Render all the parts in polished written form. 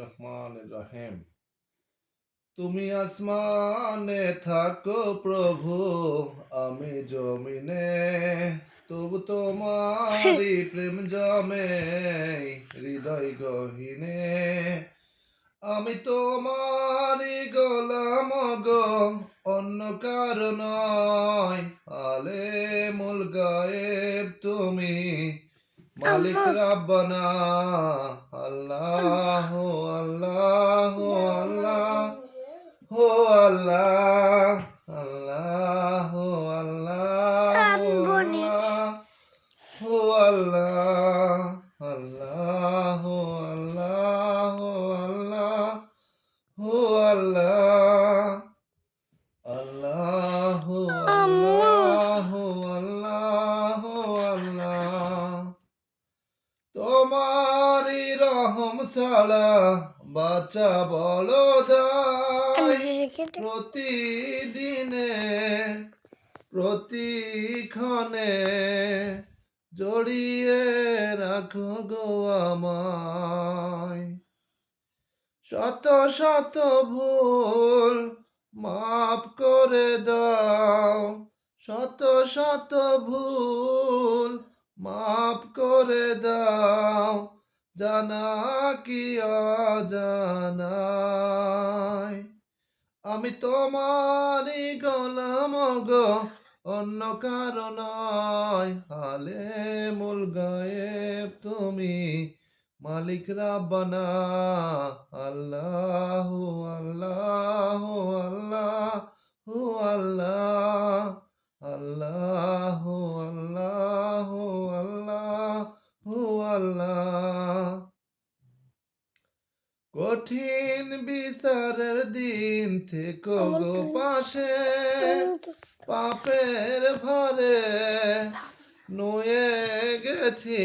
রহমানির রহিম। তুমি আসমানে থাকো প্রভু, আমি জমিনে, তবু তোমারি প্রেম জমে হৃদয় গহীনে। আমি তোমারি গোলাম গো, অন্য কারো নয়। আলেমুল গায়েব তুমি, মালিক রাব্বানা। আল্লাহ আল্লাহ আল্লাহ হো আল্লাহ, আল্লাহ আল্লাহ আল্লাহ হো আল্লাহ, আল্লাহ আল্লাহ আল্লাহ হো আল্লাহ, আল্লাহ আল্লাহ আল্লাহ আল্লাহ। তোমারি রহম ছাড়া বাঁচা বলো দায়। প্রতিদিনে প্রতিক্ষণে জড়িয়ে রাখো গো আমায়। শত শত ভুল মাফ করে দাও, শত শত ভুল মাফ করে দাও, জানা কি অজানায়। আমি তোমারই গোলাম গো, অন্য কারো নয়। আলেমুল গায়েব তুমি, মালিক রাব্বানা। আল্লাহ আল্লাহ আল্লাহ আল্লাহ, আল্লাহ আল্লাহ আল্লাহ আল্লাহ। কঠিন বিচারের দিন থেকে গো পাশে, পাপের ভারে নুয়ে গেছি,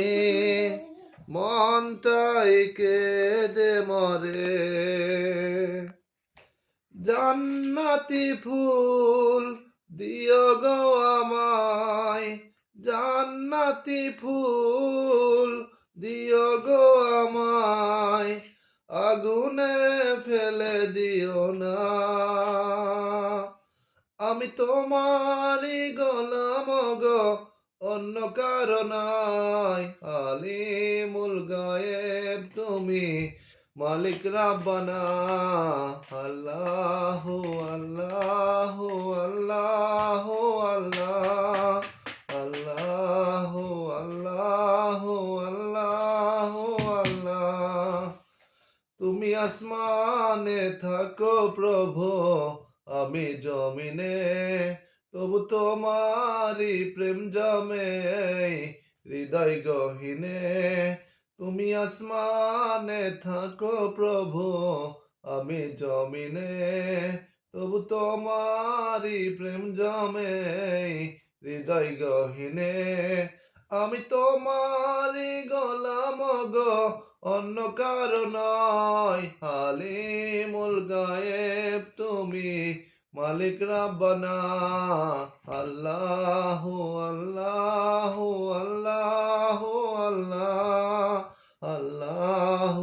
মন তাই কেঁদে মরে। জান্নাতি ফুল দিও গো আমায়, জান্নাতি ফুল দিও গো আমায়, আগুনে ফেলে দিও না। আমি তোমারই গোলাম গো, অন্য কারো নয়। আলিমুল গায়েব তুমি, মালিক রাব্বানা। আল্লাহ আল্লাহ আল্লাহ আল্লাহ, আল্লাহ আল্লাহ আল্লাহ আল্লাহ। তুমি আসমানে থাকো প্রভু, আমি জমিনে, তবু তোমারি প্রেম জমে হৃদয় গহীনে। তুমি আসমানে থাকো প্রভু, আমি জমিনে, তবু তোমারি প্রেম জমে হৃদয় গহীনে। আমি তোমারি গোলাম গো, অন্য কারো নয়। আলিমুল গায়েব তুমি, মালিক রাব্বানা। আল্লাহ আল্লাহ আল্লাহ আল্লাহ, আল্লাহ